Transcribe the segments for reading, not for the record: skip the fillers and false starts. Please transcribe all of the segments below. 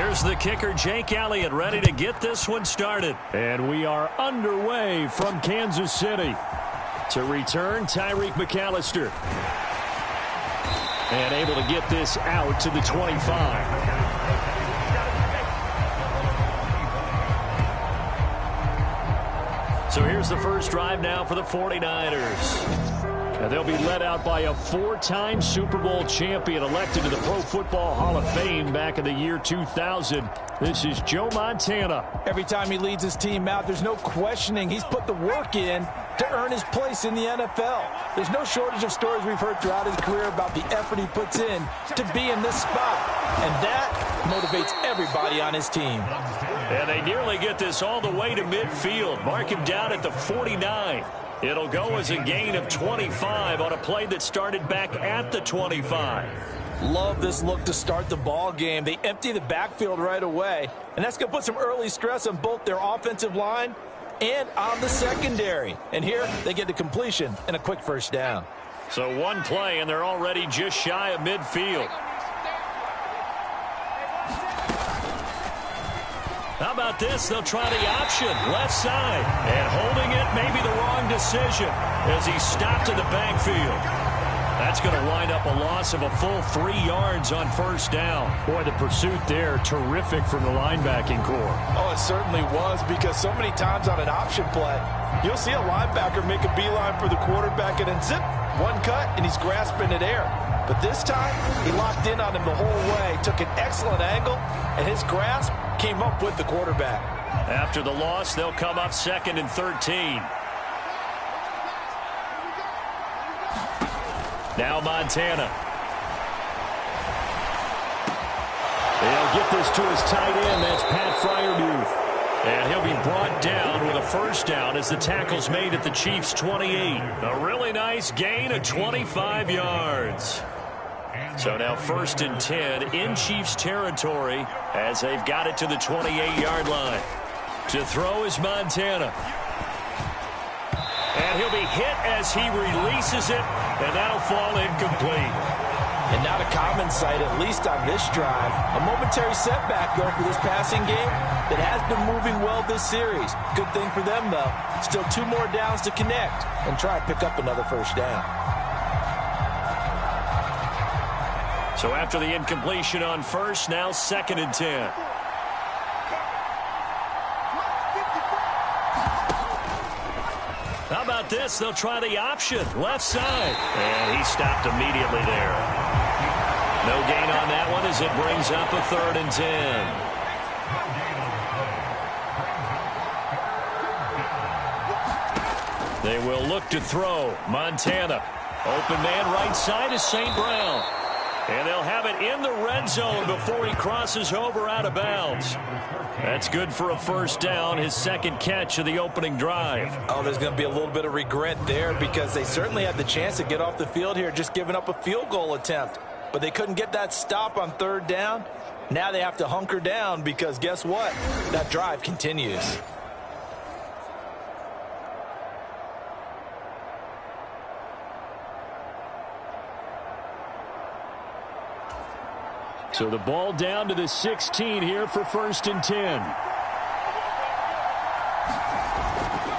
Here's the kicker, Jake Elliott, ready to get this one started. And we are underway from Kansas City. To return, Tyreek McAllister. And able to get this out to the 25. So here's the first drive now for the 49ers. And they'll be led out by a 4-time Super Bowl champion elected to the Pro Football Hall of Fame back in the year 2000. This is Joe Montana. Every time he leads his team out, there's no questioning. He's put the work in to earn his place in the NFL. There's no shortage of stories we've heard throughout his career about the effort he puts in to be in this spot. And that motivates everybody on his team. And they nearly get this all the way to midfield. Mark him down at the 49. It'll go as a gain of 25 on a play that started back at the 25. Love this look to start the ball game. They empty the backfield right away, and that's going to put some early stress on both their offensive line and on the secondary. And here they get the completion and a quick first down. So one play, and they're already just shy of midfield. How about this? They'll try the option, left side. And holding it may be the wrong decision as he's stopped in the backfield. That's going to wind up a loss of a full 3 yards on first down. Boy, the pursuit there, terrific from the linebacking core. Oh, it certainly was, because so many times on an option play, you'll see a linebacker make a beeline for the quarterback and then zip, one cut, and he's grasping at air. But this time, he locked in on him the whole way, took an excellent angle, and his grasp came up with the quarterback. After the loss, they'll come up 2nd and 13. Now Montana. They'll get this to his tight end. That's Pat Freiermuth. And he'll be brought down with a first down as the tackle's made at the Chiefs' 28. A really nice gain of 25 yards. So now 1st and 10 in Chiefs territory as they've got it to the 28-yard line. To throw is Montana. And he'll be hit as he releases it, and that'll fall incomplete. And not a common sight, at least on this drive. A momentary setback, though, for this passing game that has been moving well this series. Good thing for them, though. Still 2 more downs to connect and try and pick up another first down. So after the incompletion on first, now 2nd and 10. How about this? They'll try the option, left side. And he stopped immediately there. No gain on that one as it brings up a 3rd and 10. They will look to throw. Montana. Open man right side is St. Brown. And they'll have it in the red zone before he crosses over out of bounds. That's good for a first down, his 2nd catch of the opening drive. Oh, there's going to be a little bit of regret there because they certainly had the chance to get off the field here, just giving up a field goal attempt. But they couldn't get that stop on 3rd down. Now they have to hunker down because guess what? That drive continues. So the ball down to the 16 here for 1st and 10.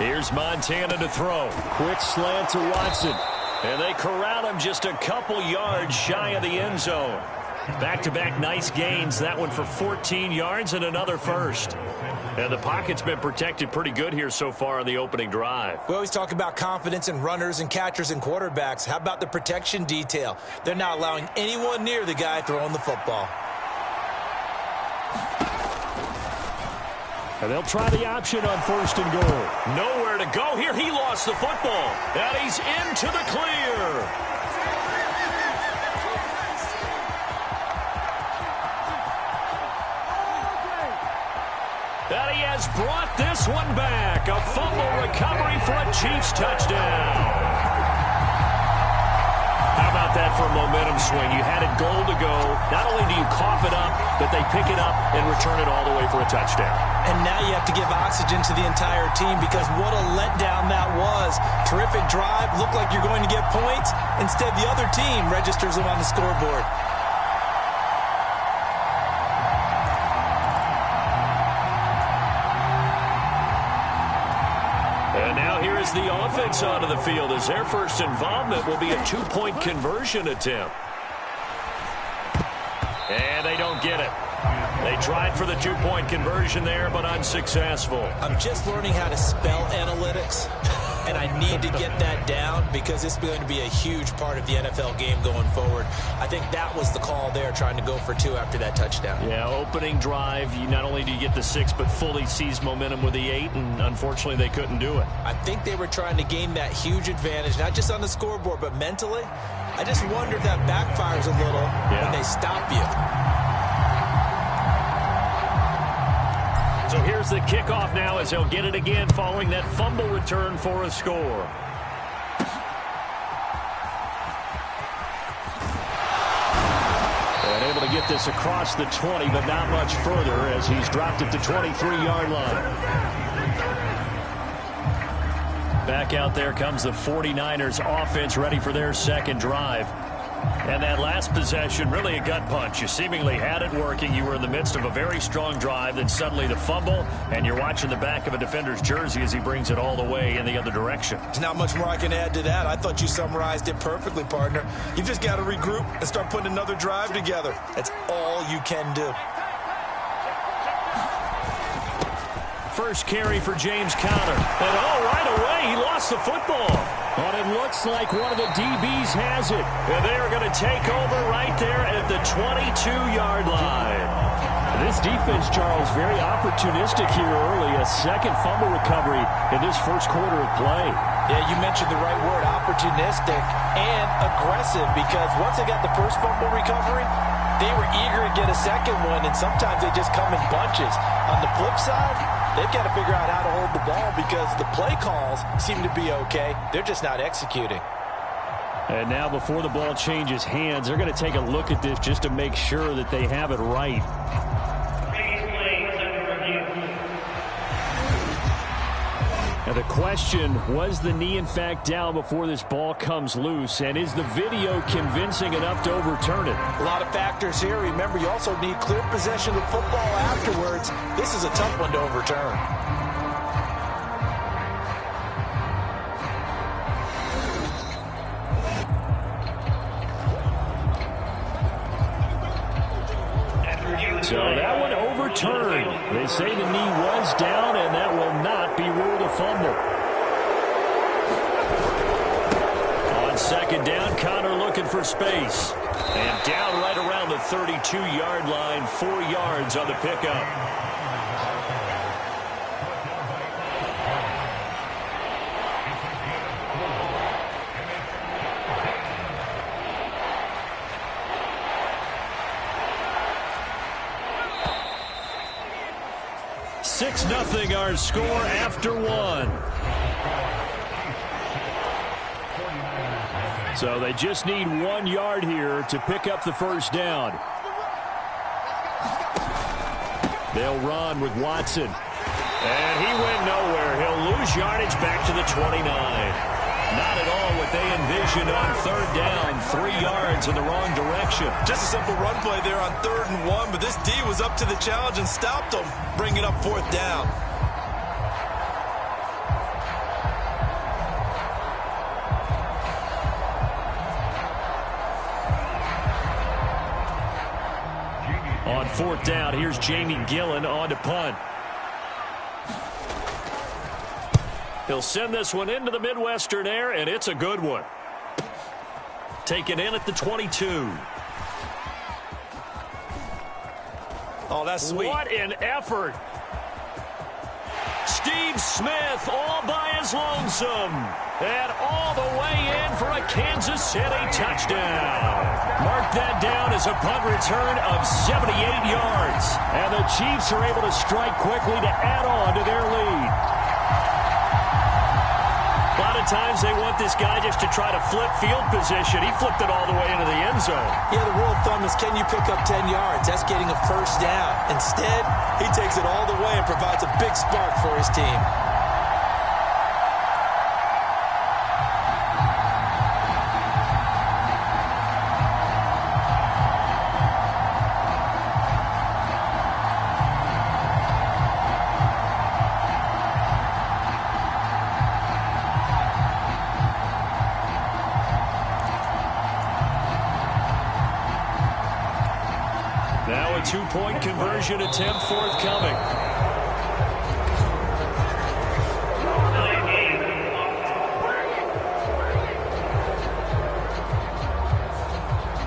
Here's Montana to throw. Quick slant to Watson. And they corral him just a couple yards shy of the end zone. Back-to-back nice gains. That one for 14 yards and another first. And the pocket's been protected pretty good here so far on the opening drive. We always talk about confidence in runners and catchers and quarterbacks. How about the protection detail? They're not allowing anyone near the guy throwing the football. And they'll try the option on 1st and goal. Nowhere to go here. He lost the football. And he's into the clear. And he has brought this one back. A fumble recovery for a Chiefs touchdown. How about that for a momentum swing? You had it goal to go. Not only do you cough it up, but they pick it up and return it all the way for a touchdown. And now you have to give oxygen to the entire team because what a letdown that was. Terrific drive. Looked like you're going to get points. Instead, the other team registers them on the scoreboard. brings the offense onto the field as their first involvement will be a two-point conversion attempt. And they don't get it. They tried for the two-point conversion there, but unsuccessful. I'm just learning how to spell analytics, and I need to get that down because it's going to be a huge part of the NFL game going forward. I think that was the call there, trying to go for two after that touchdown. Yeah, opening drive, not only do you get the 6, but fully seize momentum with the 8, and unfortunately they couldn't do it. I think they were trying to gain that huge advantage, not just on the scoreboard, but mentally. I just wonder if that backfires a little when they stop you. So here's the kickoff now as he'll get it again following that fumble return for a score. And able to get this across the 20, but not much further as he's dropped it to 23-yard line. Back out there comes the 49ers offense ready for their second drive. And that last possession, really a gut punch. You seemingly had it working. You were in the midst of a very strong drive. Then suddenly the fumble, and you're watching the back of a defender's jersey as he brings it all the way in the other direction. There's not much more I can add to that. I thought you summarized it perfectly, partner. You've just got to regroup and start putting another drive together. That's all you can do. First carry for James Conner. And right away, he lost the football. But it looks like one of the DBs has it. And they are going to take over right there at the 22-yard line. This defense, Charles, very opportunistic here early. A second fumble recovery in this first quarter of play. Yeah, you mentioned the right word, opportunistic and aggressive, because once they got the first fumble recovery, they were eager to get a second one, and sometimes they just come in bunches. On the flip side, they've got to figure out how to hold the ball because the play calls seem to be okay. They're just not executing. And now before the ball changes hands, they're going to take a look at this just to make sure that they have it right. Now the question, was the knee in fact down before this ball comes loose? And is the video convincing enough to overturn it? A lot of factors here. Remember, you also need clear possession of football afterwards. This is a tough one to overturn. So that one overturned. They say the knee was down, and that will not be ruled a fumble. On second down, Conner looking for space. And down right around the 32-yard line, 4 yards on the pickup. Nothing our score after one. So they just need 1 yard here to pick up the first down. They'll run with Watson. And he went nowhere. He'll lose yardage back to the 29. Not at all what they envisioned on third down. 3 yards in the wrong direction. Just a simple run play there on 3rd and 1, but this D was up to the challenge and stopped them, bringing up 4th down. On 4th down, here's Jamie Gillen on to punt. He'll send this one into the Midwestern air, and it's a good one. Taken in at the 22. Oh, that's sweet. What an effort. Steve Smith all by his lonesome. And all the way in for a Kansas City touchdown. Mark that down as a punt return of 78 yards. And the Chiefs are able to strike quickly to add on to their lead. A lot of times they want this guy just to try to flip field position. He flipped it all the way into the end zone. Yeah, the rule of thumb is, can you pick up 10 yards? That's getting a first down. Instead, he takes it all the way and provides a big spark for his team. Now a two-point conversion attempt forthcoming.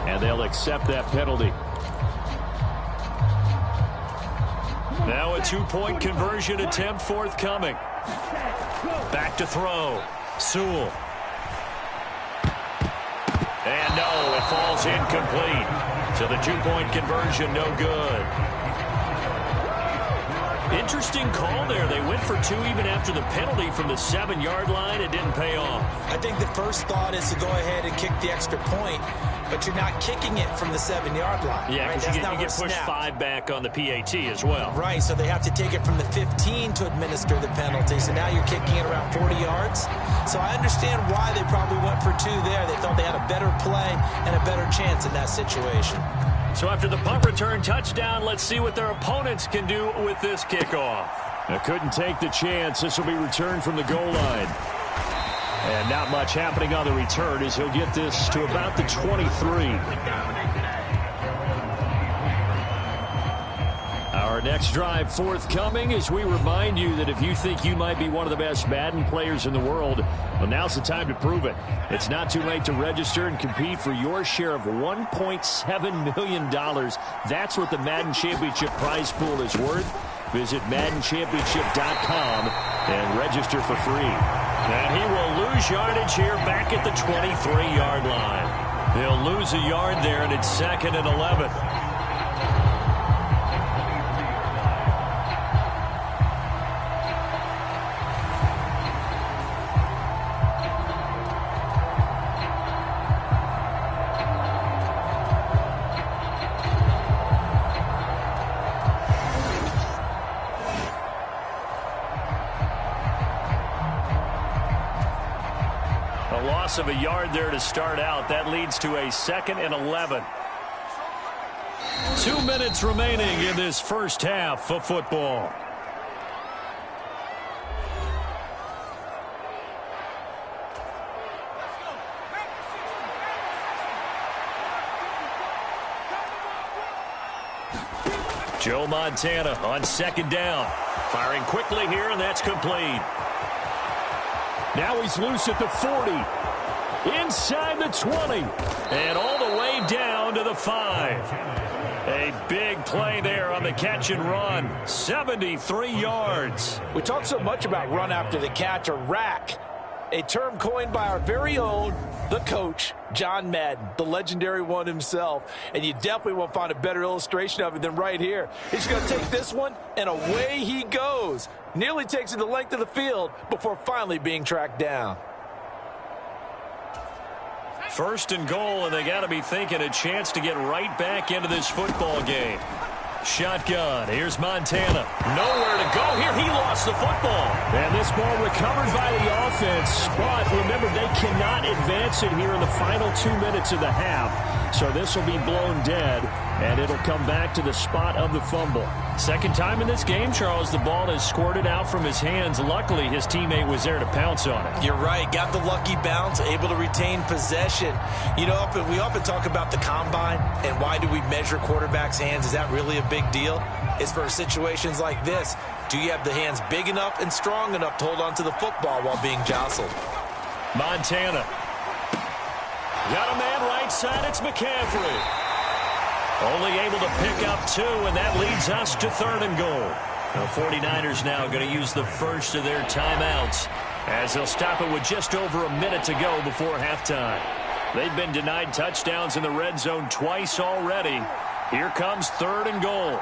And they'll accept that penalty. Now a two-point conversion attempt forthcoming. Back to throw. Sewell. And no, it falls incomplete. So the two-point conversion, no good. Interesting call there. They went for two even after the penalty from the 7-yard line. It didn't pay off. I think the first thought is to go ahead and kick the extra point, but you're not kicking it from the 7-yard line. Yeah, right? because you get pushed 5 back on the PAT as well. Right, so they have to take it from the 15 to administer the penalty. So now you're kicking it around 40 yards. So I understand why they probably went for two there. They thought they had a better play and a better chance in that situation. So after the punt return touchdown, let's see what their opponents can do with this kickoff. They couldn't take the chance. This will be returned from the goal line. And not much happening on the return as he'll get this to about the 23. Our next drive forthcoming as we remind you that if you think you might be one of the best Madden players in the world, well, now's the time to prove it. It's not too late to register and compete for your share of $1.7 million. That's what the Madden Championship prize pool is worth. Visit MaddenChampionship.com and register for free. And he will lose yardage here back at the 23-yard line. He'll lose a yard there, and it's 2nd and 11. Of a yard there to start out. That leads to a 2nd and 11. 2 minutes remaining in this first half of football. Joe Montana on 2nd down. Firing quickly here, and that's complete. Now he's loose at the 40. Inside the 20. And all the way down to the 5. A big play there on the catch and run. 73 yards. We talk so much about run after the catch, or rack. A term coined by our very own, the coach, John Madden, the legendary one himself. And you definitely won't find a better illustration of it than right here. He's going to take this one, and away he goes. Nearly takes it the length of the field before finally being tracked down. 1st and goal, and they got to be thinking a chance to get right back into this football game. Shotgun. Here's Montana. Nowhere to go here. He lost the football. And this ball recovered by the offense. But remember, they cannot advance it here in the final 2 minutes of the half. So this will be blown dead, and it'll come back to the spot of the fumble. 2nd time in this game, Charles, the ball has squirted out from his hands. Luckily, his teammate was there to pounce on it. You're right. Got the lucky bounce, able to retain possession. You know, we often talk about the combine and why do we measure quarterbacks' hands. Is that really a big deal? It's for situations like this. Do you have the hands big enough and strong enough to hold on to the football while being jostled? Montana. Got a man right side. It's McCaffrey. Only able to pick up 2, and that leads us to 3rd and goal. The 49ers now going to use the first of their timeouts as they'll stop it with just over a minute to go before halftime. They've been denied touchdowns in the red zone twice already. Here comes 3rd and goal.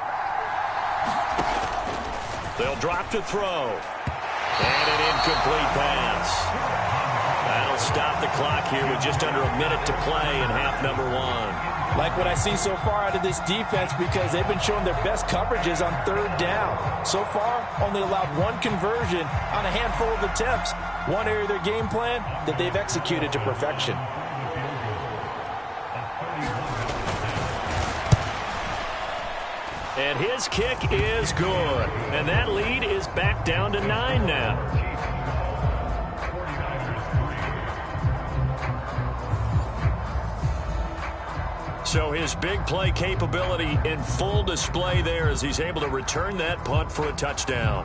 They'll drop to throw. And an incomplete pass. That'll stop the clock here with just under a minute to play in half number 1. Like what I see so far out of this defense, because they've been showing their best coverages on 3rd down. So far, only allowed 1 conversion on a handful of attempts. One area of their game plan that they've executed to perfection. And his kick is good. And that lead is back down to 9 now. So his big play capability in full display there as he's able to return that punt for a touchdown.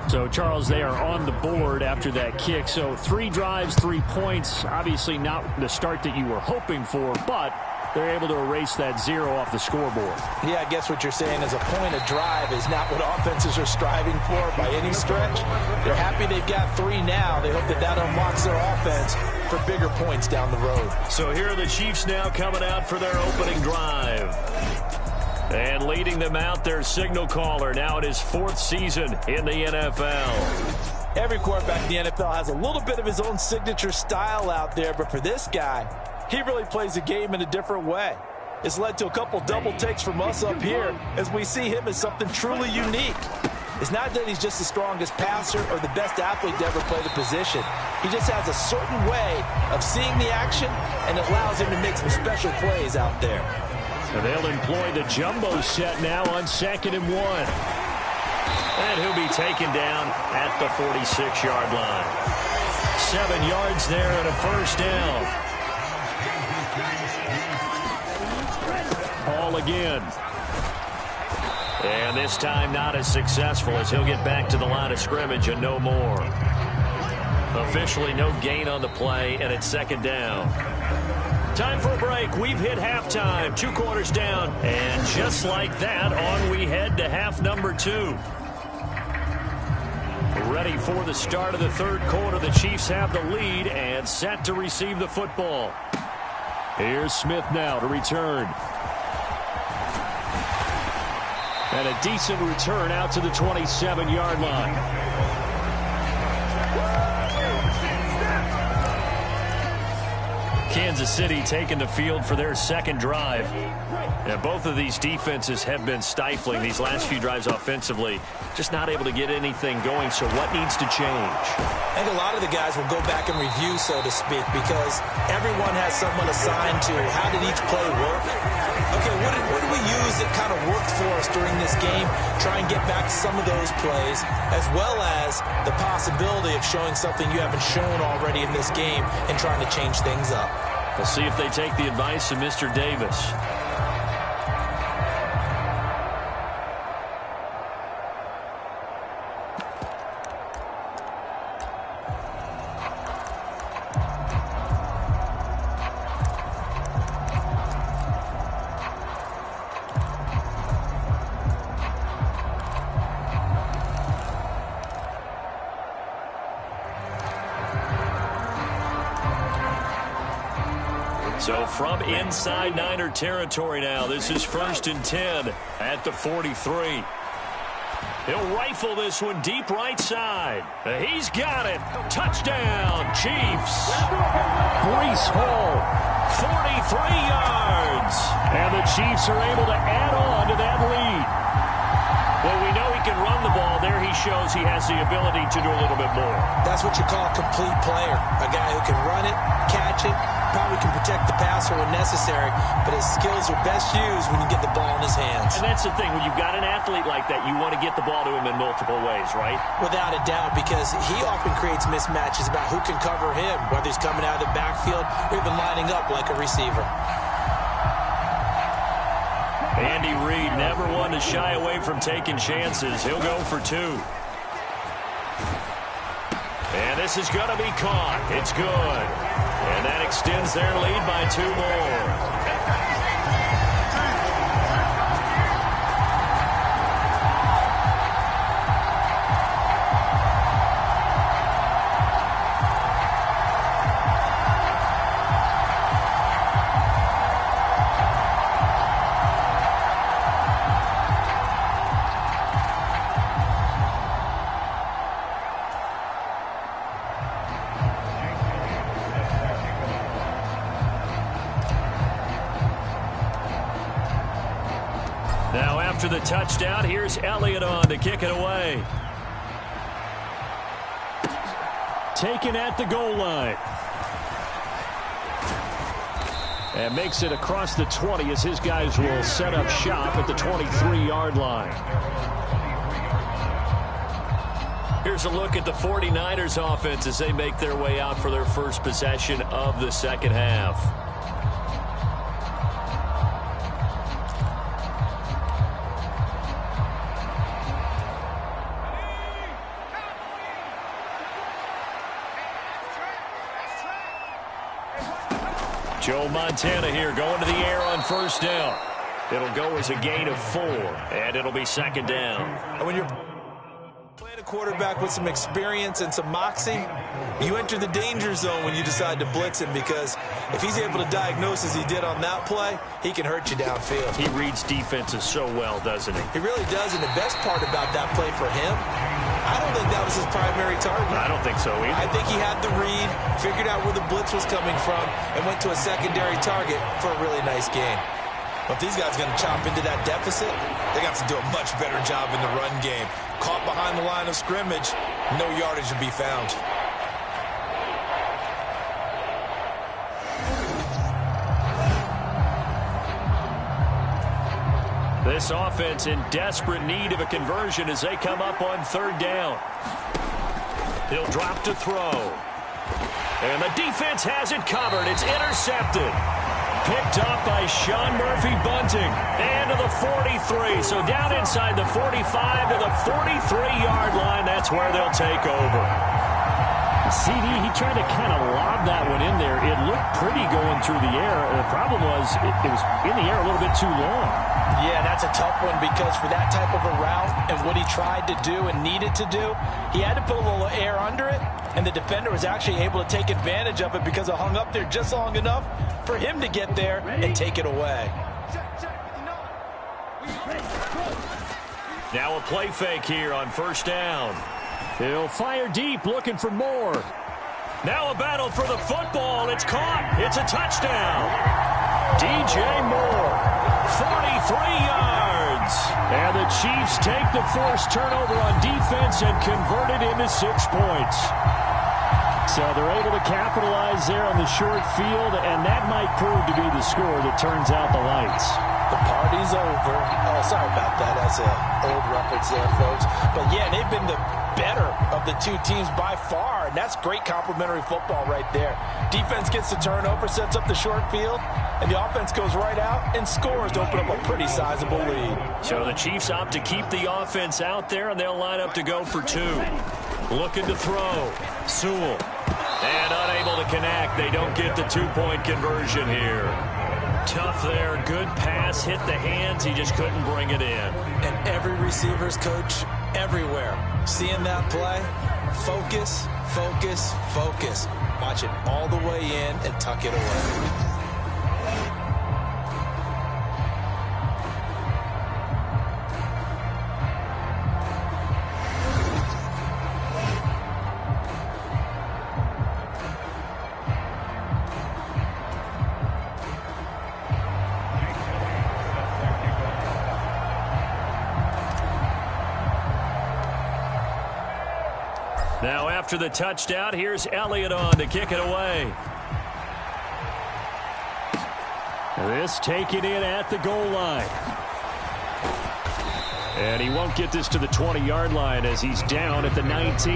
So, Charles, they are on the board after that kick. So 3 drives, 3 points. Obviously not the start that you were hoping for, but they're able to erase that 0 off the scoreboard. Yeah, I guess what you're saying is a point of drive is not what offenses are striving for by any stretch. They're happy they've got 3 now. They hope that that unlocks their offense for bigger points down the road. So here are the Chiefs now coming out for their opening drive. And leading them out, their signal caller, now in his 4th season in the NFL. Every quarterback in the NFL has a little bit of his own signature style out there, but for this guy, he really plays the game in a different way. It's led to a couple double takes from us up here as we see him as something truly unique. It's not that he's just the strongest passer or the best athlete to ever play the position. He just has a certain way of seeing the action, and it allows him to make some special plays out there. And they'll employ the jumbo set now on 2nd and 1. And he'll be taken down at the 46-yard line. 7 yards there and a first down. Ball again. And this time not as successful as he'll get back to the line of scrimmage and no more. Officially no gain on the play, and it's 2nd down. Time for a break. We've hit halftime. 2 quarters down. And just like that, on we head to half number 2. Ready for the start of the 3rd quarter. The Chiefs have the lead and set to receive the football. Here's Smith now to return. And a decent return out to the 27-yard line. Kansas City taking the field for their 2nd drive. And both of these defenses have been stifling these last few drives offensively. Just not able to get anything going, so what needs to change? I think a lot of the guys will go back and review, so to speak, because everyone has someone assigned to how did each play work. Okay, what did we use that kind of worked for us during this game? Try and get back to some of those plays, as well as the possibility of showing something you haven't shown already in this game and trying to change things up. We'll see if they take the advice of Mr. Davis. So from inside Niner territory now, this is 1st and 10 at the 43. He'll rifle this one deep right side. He's got it. Touchdown, Chiefs. Breece Hall, 43 yards. and the Chiefs are able to add on to that lead. Well, we know he can run the ball. There he shows he has the ability to do a little bit more. That's what you call a complete player. A guy who can run it, catch it, probably can protect the passer when necessary, but his skills are best used when you get the ball in his hands. And that's the thing. When you've got an athlete like that, you want to get the ball to him in multiple ways, right? Without a doubt, because he often creates mismatches about who can cover him, whether he's coming out of the backfield or even lining up like a receiver. Andy Reid, never one to shy away from taking chances. He'll go for 2. And this is going to be caught. It's good. And that extends their lead by 2 more. Now after the touchdown, here's Elliott on to kick it away. Taken at the goal line. And makes it across the 20 as his guys will set up shop at the 23-yard line. Here's a look at the 49ers offense as they make their way out for their first possession of the second half. Joe Montana here going to the air on first down. It'll go as a gain of 4, and it'll be second down. And when you're playing a quarterback with some experience and some moxie, you enter the danger zone when you decide to blitz him, because if he's able to diagnose as he did on that play, he can hurt you downfield. He reads defenses so well, doesn't he? He really does, and the best part about that play for him, I don't think that was his primary target. I don't think so either. I think he had the read, figured out where the blitz was coming from, and went to a secondary target for a really nice gain. But if these guys are going to chop into that deficit, they're going to have to do a much better job in the run game. Caught behind the line of scrimmage, no yardage to be found. This offense in desperate need of a conversion as they come up on third down. He'll drop to throw. And the defense has it covered. It's intercepted. Picked up by Sean Murphy-Bunting. And to the 43. So down inside the 45 to the 43-yard line. That's where they'll take over. CD, he tried to kind of lob that one in there. It looked pretty going through the air. The problem was it was in the air a little bit too long. Yeah, that's a tough one, because for that type of a route and what he tried to do and needed to do, he had to put a little air under it, and the defender was actually able to take advantage of it because it hung up there just long enough for him to get there and take it away. Now a play fake here on first down. He'll fire deep, looking for more. Now a battle for the football. It's caught. It's a touchdown. DJ Moore, 43 yards. And the Chiefs take the forced turnover on defense and convert it into 6 points. So they're able to capitalize there on the short field, and that might prove to be the score that turns out the lights. The party's over. Oh, sorry about that. That's an old reference there, folks. But, yeah, they've been the better of the two teams by far, and that's great complimentary football right there. Defense gets the turnover, sets up the short field, and the offense goes right out and scores to open up a pretty sizable lead. So the Chiefs opt to keep the offense out there, and they'll line up to go for 2. Looking to throw. Sewell. And unable to connect. They don't get the 2-point conversion here. Tough there. Good pass. Hit the hands. He just couldn't bring it in. And every receiver's coach everywhere, seeing that play, focus, focus, focus. Watch it all the way in and tuck it away. Now after the touchdown, here's Elliott on to kick it away. This taken in at the goal line. And he won't get this to the 20-yard line as he's down at the 19.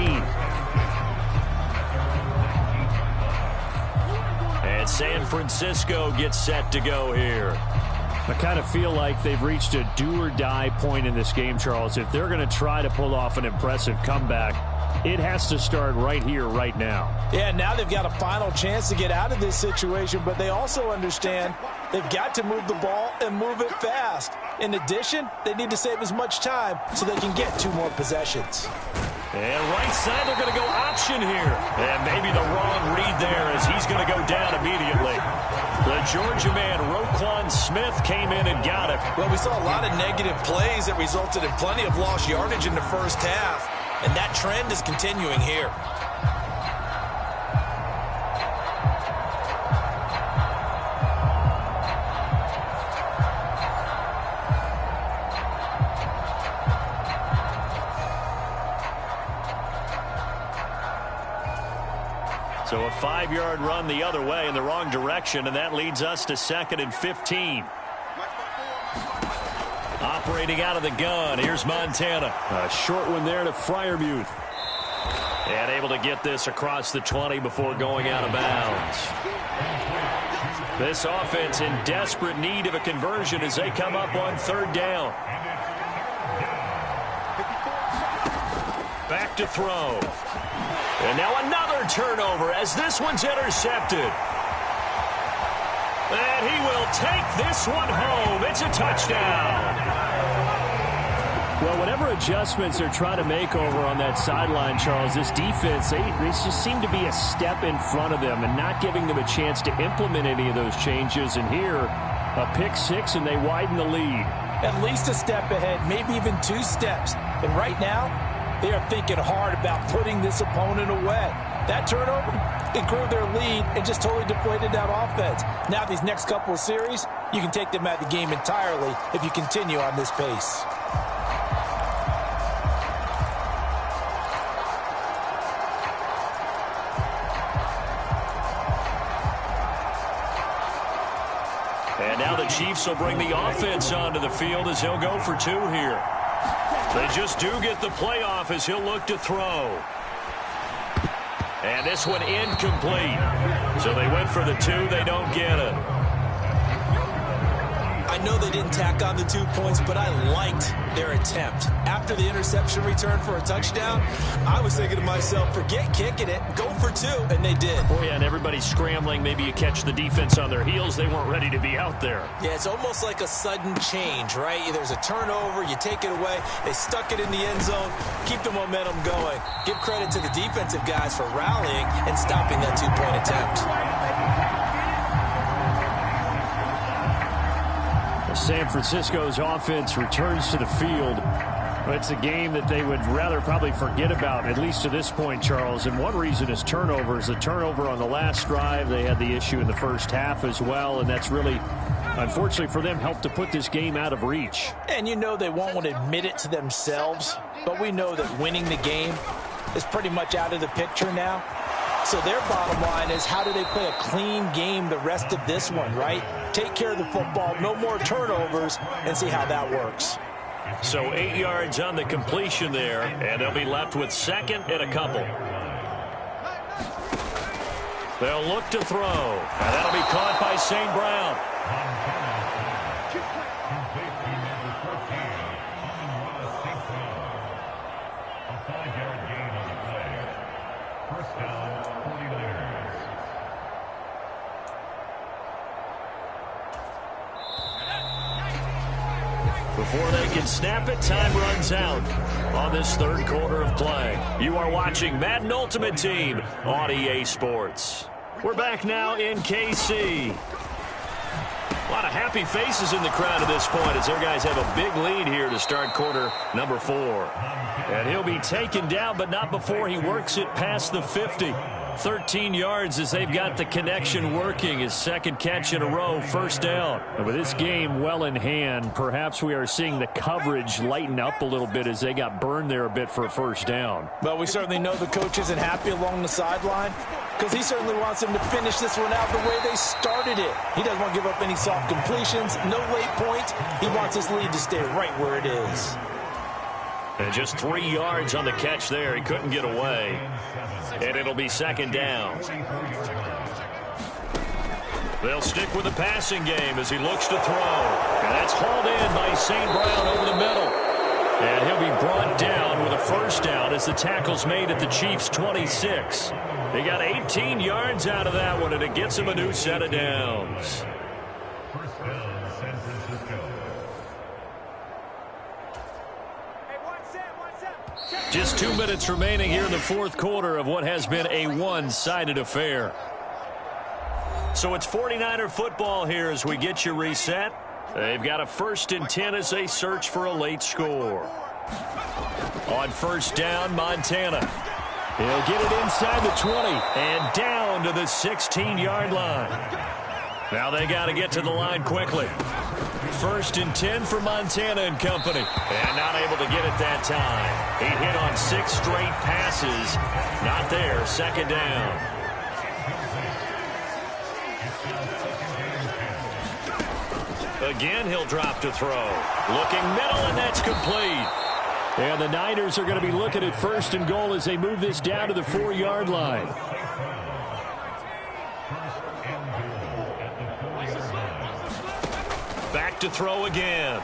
And San Francisco gets set to go here. I kind of feel like they've reached a do-or-die point in this game, Charles. If they're going to try to pull off an impressive comeback, it has to start right here, right now. Yeah, now they've got a final chance to get out of this situation, but they also understand they've got to move the ball and move it fast. In addition, they need to save as much time so they can get 2 more possessions. And right side, they're going to go option here. And maybe the wrong read there as he's going to go down immediately. The Georgia man, Roquan Smith, came in and got it. Well, we saw a lot of negative plays that resulted in plenty of lost yardage in the first half. And that trend is continuing here. So a 5-yard run the other way in the wrong direction, and that leads us to 2nd and 15. Operating out of the gun, here's Montana. A short one there to Freiermuth. And able to get this across the 20 before going out of bounds. This offense in desperate need of a conversion as they come up on 3rd down. Back to throw. And now another turnover as this one's intercepted. And he will take this one home. It's a touchdown. Well, whatever adjustments they're trying to make over on that sideline, Charles, this defense, they just seem to be a step in front of them and not giving them a chance to implement any of those changes. And here, a pick six, and they widen the lead. At least a step ahead, maybe even 2 steps. And right now, they are thinking hard about putting this opponent away. That turnover, it grew their lead and just totally deflated that offense. Now these next couple of series, you can take them out of the game entirely if you continue on this pace. And now the Chiefs will bring the offense onto the field as he'll go for 2 here. They just do get the playoff as he'll look to throw. And this one incomplete. So they went for the 2. They don't get it. I know they didn't tack on the 2 points, but I liked their attempt. After the interception return for a touchdown, I was thinking to myself, forget kicking it, go for 2, and they did. Oh, yeah, and everybody's scrambling. Maybe you catch the defense on their heels. They weren't ready to be out there. Yeah, it's almost like a sudden change, right? There's a turnover, you take it away, they stuck it in the end zone, keep the momentum going. Give credit to the defensive guys for rallying and stopping that 2-point attempt. San Francisco's offense returns to the field. It's a game that they would rather probably forget about, at least to this point, Charles. And one reason is turnovers. The turnover on the last drive, they had the issue in the first half as well, and that's really, unfortunately for them, helped to put this game out of reach. And you know they won't want to admit it to themselves, but we know that winning the game is pretty much out of the picture now. So their bottom line is, how do they play a clean game the rest of this one, right? Take care of the football, no more turnovers, and see how that works. So 8 yards on the completion there, and they'll be left with 2nd and a couple. They'll look to throw, and that'll be caught by St. Brown. Before they can snap it, time runs out on this 3rd quarter of play. You are watching Madden Ultimate Team on EA Sports. We're back now in KC. A lot of happy faces in the crowd at this point as their guys have a big lead here to start quarter number 4. And he'll be taken down, but not before he works it past the 50. 13 yards as they've got the connection working. His 2nd catch in a row, 1st down. And with this game well in hand, perhaps we are seeing the coverage lighten up a little bit as they got burned there a bit for a 1st down. Well, we certainly know the coach isn't happy along the sideline because he certainly wants them to finish this one out the way they started it. He doesn't want to give up any soft completions, no late points. He wants his lead to stay right where it is. And just 3 yards on the catch there. He couldn't get away. And it'll be 2nd down. They'll stick with the passing game as he looks to throw. And that's hauled in by St. Brown over the middle. And he'll be brought down with a 1st down as the tackle's made at the Chiefs' 26. They got 18 yards out of that one, and it gets him a new set of downs. Just 2 minutes remaining here in the 4th quarter of what has been a one-sided affair. So it's 49er football here as we get you reset. They've got a 1st and 10 as they search for a late score. On 1st down, Montana. He'll get it inside the 20 and down to the 16-yard line. Now they got to get to the line quickly. 1st and 10 for Montana and company. And not able to get it that time. He hit on 6 straight passes. Not there. 2nd down. Again, he'll drop to throw. Looking middle, and that's complete. And the Niners are going to be looking at 1st and goal as they move this down to the 4-yard line. Back to throw again.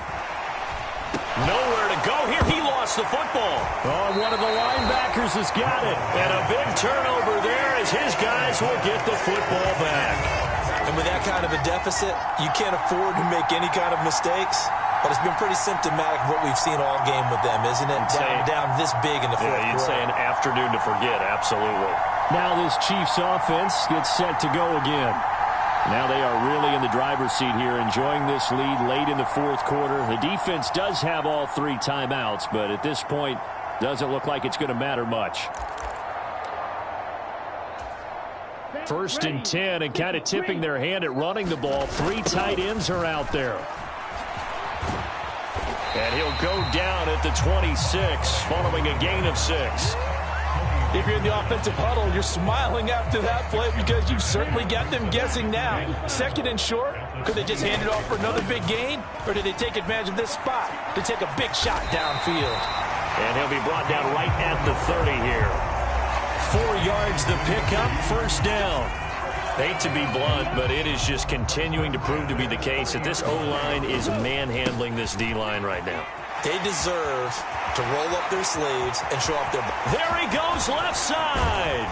Nowhere to go here. He lost the football. Oh, one of the linebackers has got it. And a big turnover there as his guys will get the football back. And with that kind of a deficit, you can't afford to make any kind of mistakes. But it's been pretty symptomatic of what we've seen all game with them, isn't it? Down this big in the fourth quarter. You'd say an afternoon to forget, absolutely. Now this Chiefs offense gets set to go again. Now they are really in the driver's seat here, enjoying this lead late in the fourth quarter. The defense does have all 3 timeouts, but at this point, doesn't look like it's going to matter much. 1st and 10, and kind of tipping their hand at running the ball. 3 tight ends are out there. And he'll go down at the 26, following a gain of 6. If you're in the offensive huddle, you're smiling after that play because you've certainly got them guessing now. 2nd and short, could they just hand it off for another big gain? Or did they take advantage of this spot to take a big shot downfield? And he'll be brought down right at the 30 here. 4 yards the pickup, 1st down. Hate to be blunt, but it is just continuing to prove to be the case that this O-line is manhandling this D-line right now. They deserve to roll up their sleeves and show off their... There he goes, left side.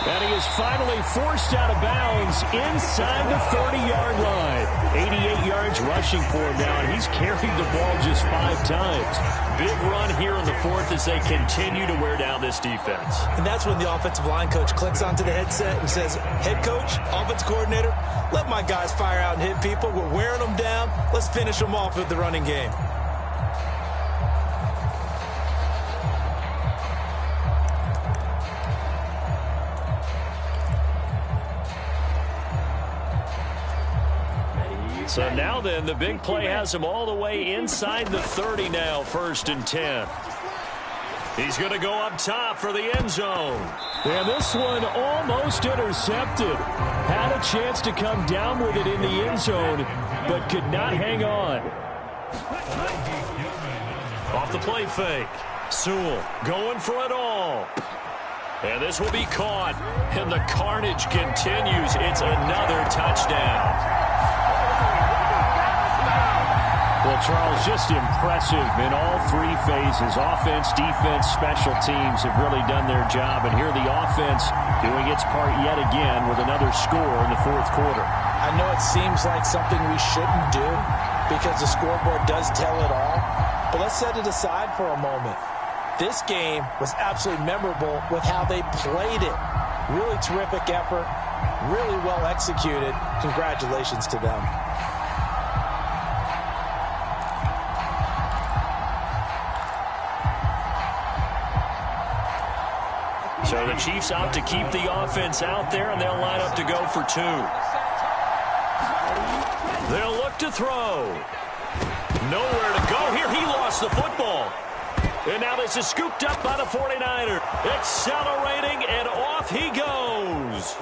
And he is finally forced out of bounds inside the 30-yard line. 88 yards rushing for him now, and he's carried the ball just 5 times. Big run here in the 4th as they continue to wear down this defense. And that's when the offensive line coach clicks onto the headset and says, head coach, offense coordinator, let my guys fire out and hit people. We're wearing them down. Let's finish them off with the running game. So now then, the big play has him all the way inside the 30 now, 1st and 10. He's going to go up top for the end zone. And this one almost intercepted. Had a chance to come down with it in the end zone, but could not hang on. Off the play fake. Sewell going for it all. And this will be caught. And the carnage continues. It's another touchdown. Well, Charles, just impressive in all 3 phases. Offense, defense, special teams have really done their job. And here the offense doing its part yet again with another score in the 4th quarter. I know it seems like something we shouldn't do because the scoreboard does tell it all. But let's set it aside for a moment. This game was absolutely memorable with how they played it. Really terrific effort, really well executed. Congratulations to them. So the Chiefs opt to keep the offense out there, and they'll line up to go for 2. They'll look to throw. Nowhere to go here. He lost the football. And now this is scooped up by the 49er. Accelerating, and off he goes.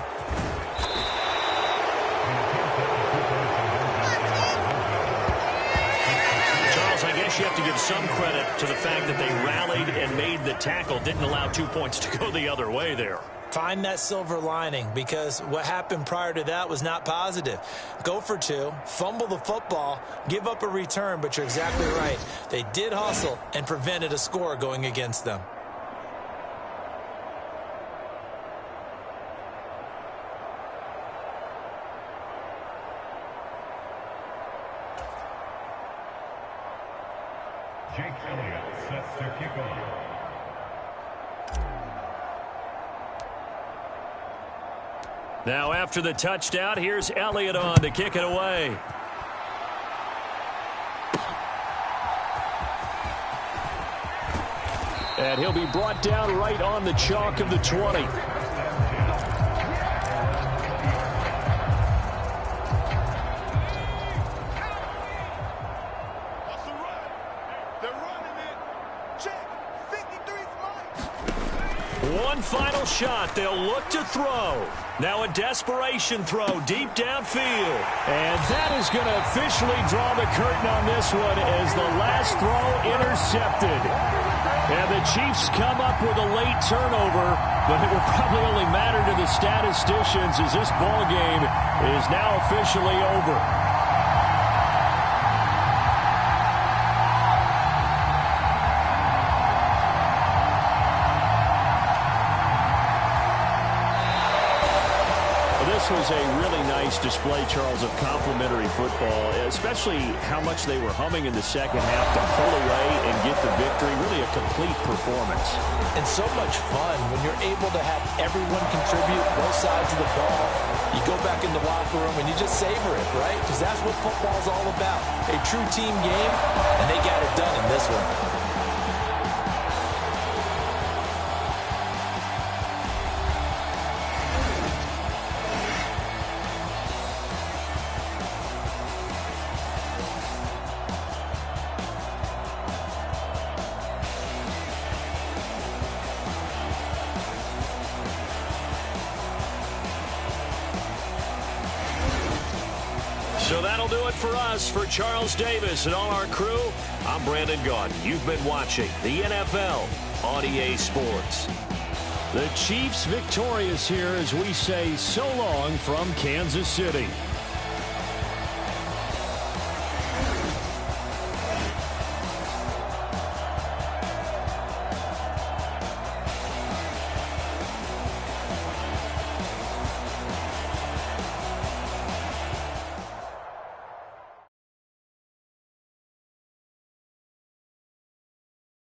Charles, I guess you have to give some credit to the fact that they rallied and made the tackle. Didn't allow 2 points to go the other way there. Find that silver lining, because what happened prior to that was not positive. Go for 2, fumble the football, give up a return, but you're exactly right. They did hustle and prevented a score going against them. Jake Elliott sets to kick off. Now after the touchdown, here's Elliott on to kick it away. And he'll be brought down right on the chalk of the 20. One final shot. They'll look to throw. Now a desperation throw deep downfield. And that is going to officially draw the curtain on this one as the last throw intercepted. And the Chiefs come up with a late turnover, but it will probably only matter to the statisticians as this ball game is now officially over. This was was a really nice display, Charles, of complimentary football, especially how much they were humming in the second half to pull away and get the victory. Really a complete performance. And so much fun when you're able to have everyone contribute both sides of the ball. You go back in the locker room and you just savor it, right? Because that's what football's all about. A true team game, and they got it done in this one. So that'll do it for us. For Charles Davis and all our crew, I'm Brandon Gaudin. You've been watching the NFL on EA Sports. The Chiefs victorious here as we say so long from Kansas City.